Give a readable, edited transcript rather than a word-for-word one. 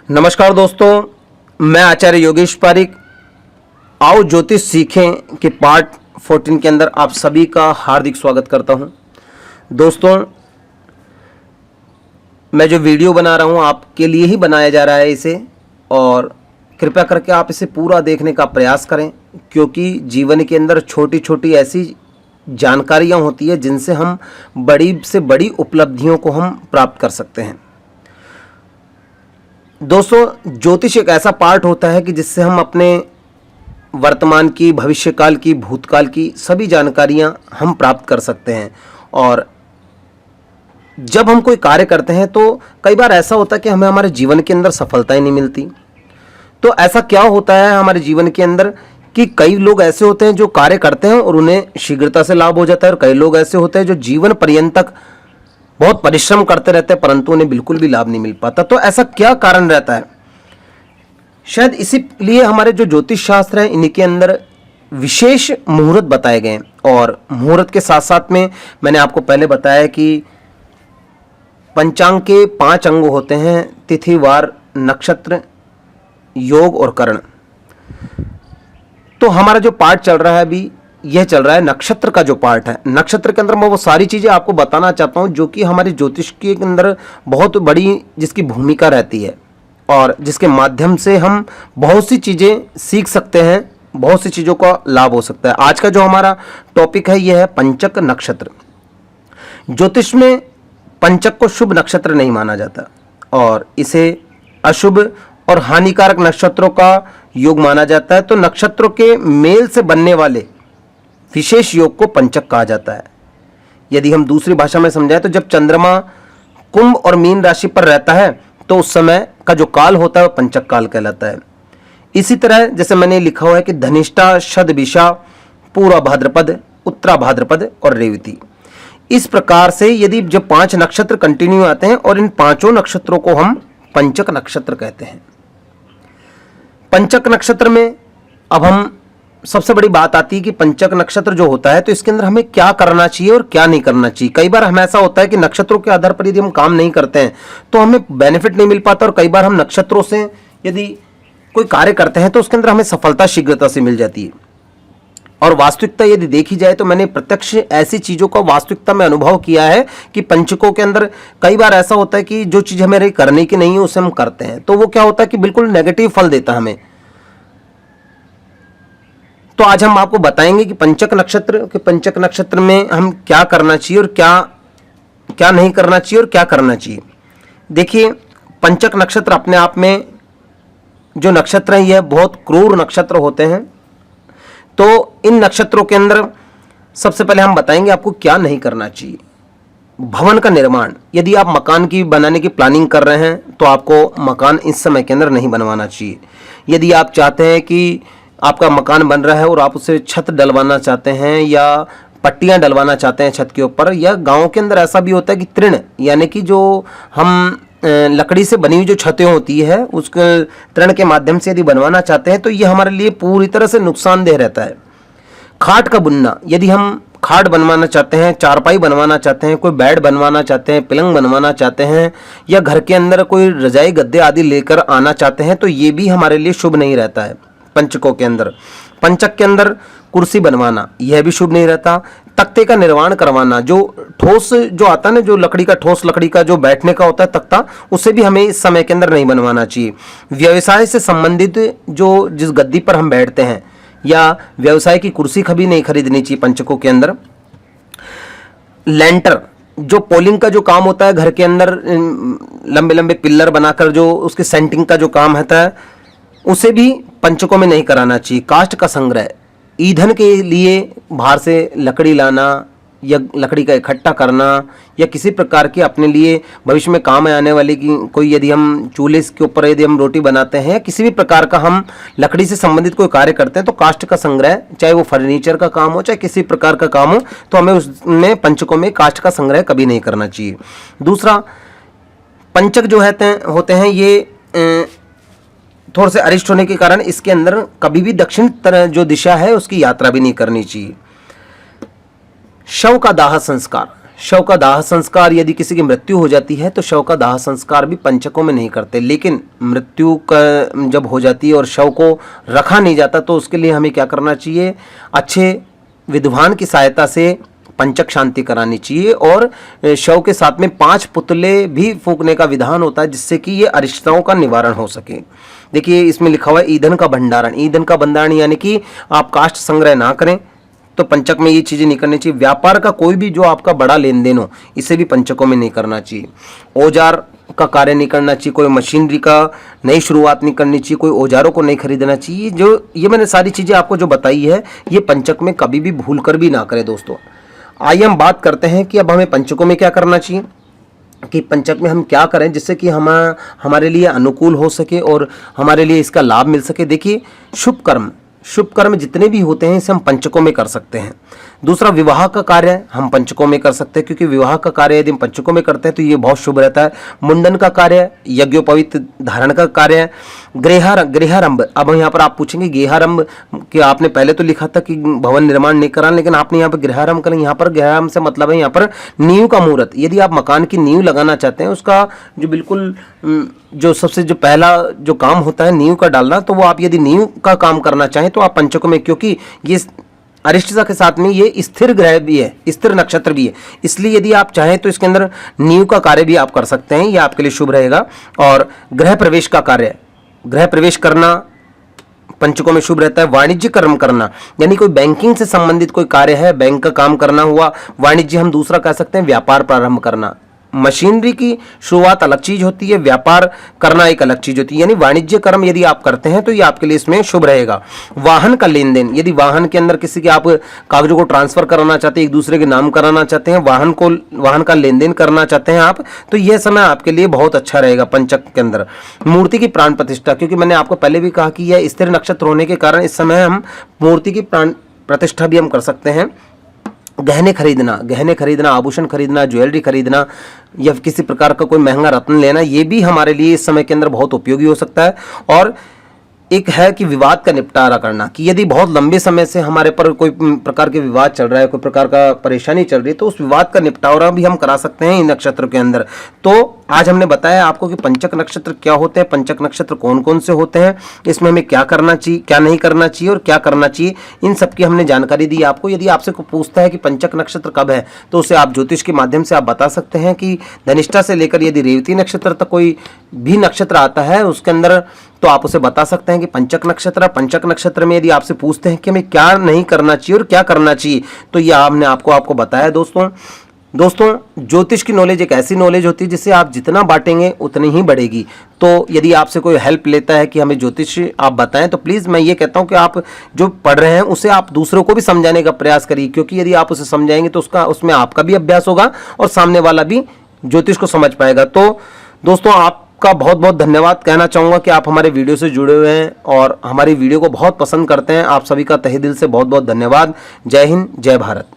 नमस्कार दोस्तों, मैं आचार्य योगेश पारिक। आओ ज्योतिष सीखें कि पार्ट 14 के अंदर आप सभी का हार्दिक स्वागत करता हूं। दोस्तों, मैं जो वीडियो बना रहा हूं आपके लिए ही बनाया जा रहा है इसे, और कृपया करके आप इसे पूरा देखने का प्रयास करें, क्योंकि जीवन के अंदर छोटी छोटी ऐसी जानकारियां होती है जिनसे हम बड़ी से बड़ी उपलब्धियों को हम प्राप्त कर सकते हैं। दोस्तों, ज्योतिष एक ऐसा पार्ट होता है कि जिससे हम अपने वर्तमान की, भविष्यकाल की, भूतकाल की सभी जानकारियां हम प्राप्त कर सकते हैं। और जब हम कोई कार्य करते हैं तो कई बार ऐसा होता है कि हमें हमारे जीवन के अंदर सफलता ही नहीं मिलती। तो ऐसा क्या होता है हमारे जीवन के अंदर कि कई लोग ऐसे होते हैं जो कार्य करते हैं और उन्हें शीघ्रता से लाभ हो जाता है, और कई लोग ऐसे होते हैं जो जीवन पर्यंत तक बहुत परिश्रम करते रहते हैं परंतु उन्हें बिल्कुल भी लाभ नहीं मिल पाता। तो ऐसा क्या कारण रहता है? शायद इसीलिए हमारे जो ज्योतिष शास्त्र है इनके अंदर विशेष मुहूर्त बताए गए हैं। और मुहूर्त के साथ साथ में मैंने आपको पहले बताया कि पंचांग के 5 अंग होते हैं: तिथि, वार, नक्षत्र, योग और करण। तो हमारा जो पार्ट चल रहा है अभी, यह चल रहा है नक्षत्र का जो पार्ट है। नक्षत्र के अंदर मैं वो सारी चीज़ें आपको बताना चाहता हूँ जो कि हमारे ज्योतिष के अंदर बहुत बड़ी जिसकी भूमिका रहती है, और जिसके माध्यम से हम बहुत सी चीज़ें सीख सकते हैं, बहुत सी चीज़ों का लाभ हो सकता है। आज का जो हमारा टॉपिक है यह है पंचक नक्षत्र। ज्योतिष में पंचक को शुभ नक्षत्र नहीं माना जाता, और इसे अशुभ और हानिकारक नक्षत्रों का योग माना जाता है। तो नक्षत्रों के मेल से बनने वाले विशेष योग को पंचक कहा जाता है। यदि हम दूसरी भाषा में समझाएं तो जब चंद्रमा कुंभ और मीन राशि पर रहता है तो उस समय का जो काल होता है वह पंचक काल कहलाता है। इसी तरह जैसे मैंने लिखा हुआ है कि धनिष्ठा, शतभिषा, पूर्वा भाद्रपद, उत्तरा भाद्रपद और रेवती। इस प्रकार से यदि जब 5 नक्षत्र कंटिन्यू आते हैं और इन 5 नक्षत्रों को हम पंचक नक्षत्र कहते हैं। पंचक नक्षत्र में अब हम सबसे बड़ी बात आती है कि पंचक नक्षत्र जो होता है तो इसके अंदर हमें क्या करना चाहिए और क्या नहीं करना चाहिए। कई बार हमें ऐसा होता है कि नक्षत्रों के आधार पर यदि हम काम नहीं करते हैं तो हमें बेनिफिट नहीं मिल पाता, और कई बार हम नक्षत्रों से यदि कोई कार्य करते हैं तो उसके अंदर हमें सफलता शीघ्रता से मिल जाती है। और वास्तविकता यदि देखी जाए तो मैंने प्रत्यक्ष ऐसी चीज़ों का वास्तविकता में अनुभव किया है कि पंचकों के अंदर कई बार ऐसा होता है कि जो चीज़ हमें करने की नहीं है उसे हम करते हैं तो वो क्या होता है कि बिल्कुल नेगेटिव फल देता है हमें। तो आज हम आपको बताएंगे कि पंचक नक्षत्र में हम क्या करना चाहिए और क्या नहीं करना चाहिए और क्या करना चाहिए। देखिए, पंचक नक्षत्र अपने आप में जो नक्षत्र हैं यह बहुत क्रूर नक्षत्र होते हैं। तो इन नक्षत्रों के अंदर सबसे पहले हम बताएंगे आपको क्या नहीं करना चाहिए। भवन का निर्माण, यदि आप मकान की बनाने की प्लानिंग कर रहे हैं तो आपको मकान इस समय के अंदर नहीं बनवाना चाहिए। यदि आप चाहते हैं कि आपका मकान बन रहा है और आप उसे छत डलवाना चाहते हैं या पट्टियां डलवाना चाहते हैं छत के ऊपर, या गांव के अंदर ऐसा भी होता है कि तृण, यानी कि जो हम लकड़ी से बनी हुई जो छतें होती है उसके तृण के माध्यम से यदि बनवाना चाहते हैं तो ये हमारे लिए पूरी तरह से नुकसानदेह रहता है। खाट का बुनना, यदि हम खाट बनवाना चाहते हैं, चारपाई बनवाना चाहते हैं, कोई बेड बनवाना चाहते हैं, पलंग बनवाना चाहते हैं, या घर के अंदर कोई रजाई गद्दे आदि लेकर आना चाहते हैं तो ये भी हमारे लिए शुभ नहीं रहता है। पंचकों के अंदर, पंचक के अंदर कुर्सी बनवाना यह भी शुभ नहीं रहता। तख्ते का निर्माण करवाना, जो ठोस जो आता है ना, जो लकड़ी का, ठोस लकड़ी का जो बैठने का होता है तख्ता, उसे भी हमें इस समय के अंदर नहीं बनवाना चाहिए। व्यवसाय से संबंधित जो जिस गद्दी पर हम बैठते हैं या व्यवसाय की कुर्सी कभी नहीं खरीदनी चाहिए पंचकों के अंदर। लेंटर, जो पोलिंग का जो काम होता है घर के अंदर, लंबे लंबे पिल्लर बनाकर जो उसके सेंटिंग का जो काम होता है उसे भी पंचकों में नहीं कराना चाहिए। काष्ठ का संग्रह, ईंधन के लिए बाहर से लकड़ी लाना या लकड़ी का इकट्ठा करना, या किसी प्रकार के अपने लिए भविष्य में काम आने वाली की कोई, यदि हम चूल्हे के ऊपर यदि हम रोटी बनाते हैं, किसी भी प्रकार का हम लकड़ी से संबंधित कोई कार्य करते हैं तो काष्ठ का संग्रह, चाहे वो फर्नीचर का काम हो चाहे किसी प्रकार का काम हो, तो हमें उसमें पंचकों में काष्ठ का संग्रह कभी नहीं करना चाहिए। दूसरा, पंचक जो होते हैं ये थोड़े से अरिष्ट होने के कारण इसके अंदर कभी भी दक्षिण तरह जो दिशा है उसकी यात्रा भी नहीं करनी चाहिए। शव का दाह संस्कार, शव का दाह संस्कार, यदि किसी की मृत्यु हो जाती है तो शव का दाह संस्कार भी पंचकों में नहीं करते, लेकिन मृत्यु का जब हो जाती है और शव को रखा नहीं जाता तो उसके लिए हमें क्या करना चाहिए, अच्छे विद्वान की सहायता से पंचक शांति करानी चाहिए। और शव के साथ में 5 पुतले भी फूकने का विधान होता है, जिससे कि ये अरिष्टताओं का निवारण हो सके। देखिए इसमें लिखा हुआ है ईंधन का भंडारण। ईंधन का भंडारण यानी कि आप काष्ठ संग्रह ना करें, तो पंचक में ये चीज़ें नहीं करनी चाहिए। व्यापार का कोई भी जो आपका बड़ा लेन देन हो, इसे भी पंचकों में नहीं करना चाहिए। औजार का कार्य नहीं करना चाहिए, कोई मशीनरी का नई शुरुआत नहीं करनी चाहिए, कोई औजारों को नहीं खरीदना चाहिए। जो ये मैंने सारी चीज़ें आपको जो बताई है, ये पंचक में कभी भी भूल कर भी ना करें दोस्तों। आइए हम बात करते हैं कि अब हमें पंचकों में क्या करना चाहिए, कि पंचक में हम क्या करें जिससे कि हमारे लिए अनुकूल हो सके और हमारे लिए इसका लाभ मिल सके। देखिए शुभ कर्म जितने भी होते हैं इसे हम पंचकों में कर सकते हैं। दूसरा, विवाह का कार्य हम पंचकों में कर सकते हैं, क्योंकि विवाह का कार्य यदि हम पंचकों में करते हैं तो ये बहुत शुभ रहता है। मुंडन का कार्य, यज्ञोपवीत धारण का कार्य, गृहारंभ। अब यहाँ पर आप पूछेंगे गृहारंभ कि आपने पहले तो लिखा था कि भवन निर्माण नहीं करा, लेकिन आपने यहाँ पर गृहारंभ करें। यहाँ पर गृहारंभ से मतलब है यहाँ पर नींव का मुहूर्त। यदि आप मकान की नींव लगाना चाहते हैं, उसका जो बिल्कुल जो सबसे जो पहला जो काम होता है नींव का डालना, तो वो आप यदि नींव का काम करना चाहें तो आप पंचकों में, क्योंकि ये अरिष्टता के साथ में ये स्थिर ग्रह भी है, स्थिर नक्षत्र भी है, इसलिए यदि आप चाहें तो इसके अंदर नींव का कार्य भी आप कर सकते हैं, ये आपके लिए शुभ रहेगा। और गृह प्रवेश का कार्य, गृह प्रवेश करना पंचकों में शुभ रहता है। वाणिज्य कर्म करना, यानी कोई बैंकिंग से संबंधित कोई कार्य है, बैंक का काम करना हुआ। वाणिज्य हम दूसरा कह सकते हैं व्यापार प्रारंभ करना। मशीनरी की शुरुआत अलग चीज होती है, व्यापार करना एक अलग चीज होती है। यानी वाणिज्य कर्म यदि आप करते हैं तो ये आपके लिए इसमें शुभ रहेगा। वाहन का लेन देन, यदि वाहन के अंदर किसी के आप कागजों को ट्रांसफर कराना चाहते हैं, एक दूसरे के नाम कराना चाहते हैं, वाहन का लेन देन करना चाहते हैं आप, तो यह समय आपके लिए बहुत अच्छा रहेगा पंचक के अंदर। मूर्ति की प्राण प्रतिष्ठा, क्योंकि मैंने आपको पहले भी कहा कि यह स्थिर नक्षत्र होने के कारण इस समय हम मूर्ति की प्राण प्रतिष्ठा भी हम कर सकते हैं। गहने खरीदना, आभूषण खरीदना, ज्वेलरी खरीदना या किसी प्रकार का कोई महंगा रत्न लेना, ये भी हमारे लिए इस समय के अंदर बहुत उपयोगी हो सकता है। और एक है कि विवाद का निपटारा करना, कि यदि बहुत लंबे समय से हमारे पर कोई प्रकार के विवाद चल रहा है, कोई प्रकार का परेशानी चल रही है, तो उस विवाद का निपटारा भी हम करा सकते हैं इन नक्षत्र के अंदर। तो आज हमने बताया आपको कि पंचक नक्षत्र क्या होते हैं, पंचक नक्षत्र कौन कौन से होते हैं, इसमें हमें क्या करना चाहिए, क्या नहीं करना चाहिए और क्या करना चाहिए, इन सब की हमने जानकारी दी आपको। यदि आपसे कोई पूछता है कि पंचक नक्षत्र कब है, तो उसे आप ज्योतिष के माध्यम से आप बता सकते हैं कि धनिष्ठा से लेकर यदि रेवती नक्षत्र तक कोई भी नक्षत्र आता है उसके अंदर, तो आप उसे बता सकते हैं कि पंचक नक्षत्र में यदि आपसे पूछते हैं कि हमें क्या नहीं करना चाहिए और क्या करना चाहिए, तो यह हमने आपको बताया दोस्तों। ज्योतिष की नॉलेज एक ऐसी नॉलेज होती है जिसे आप जितना बांटेंगे उतनी ही बढ़ेगी। तो यदि आपसे कोई हेल्प लेता है कि हमें ज्योतिष आप बताएं, तो प्लीज़ मैं ये कहता हूं कि आप जो पढ़ रहे हैं उसे आप दूसरों को भी समझाने का प्रयास करिए, क्योंकि यदि आप उसे समझाएंगे तो उसमें आपका भी अभ्यास होगा और सामने वाला भी ज्योतिष को समझ पाएगा। तो दोस्तों आपका बहुत बहुत धन्यवाद कहना चाहूँगा कि आप हमारे वीडियो से जुड़े हुए हैं और हमारी वीडियो को बहुत पसंद करते हैं। आप सभी का तहे दिल से बहुत बहुत धन्यवाद। जय हिंद, जय भारत।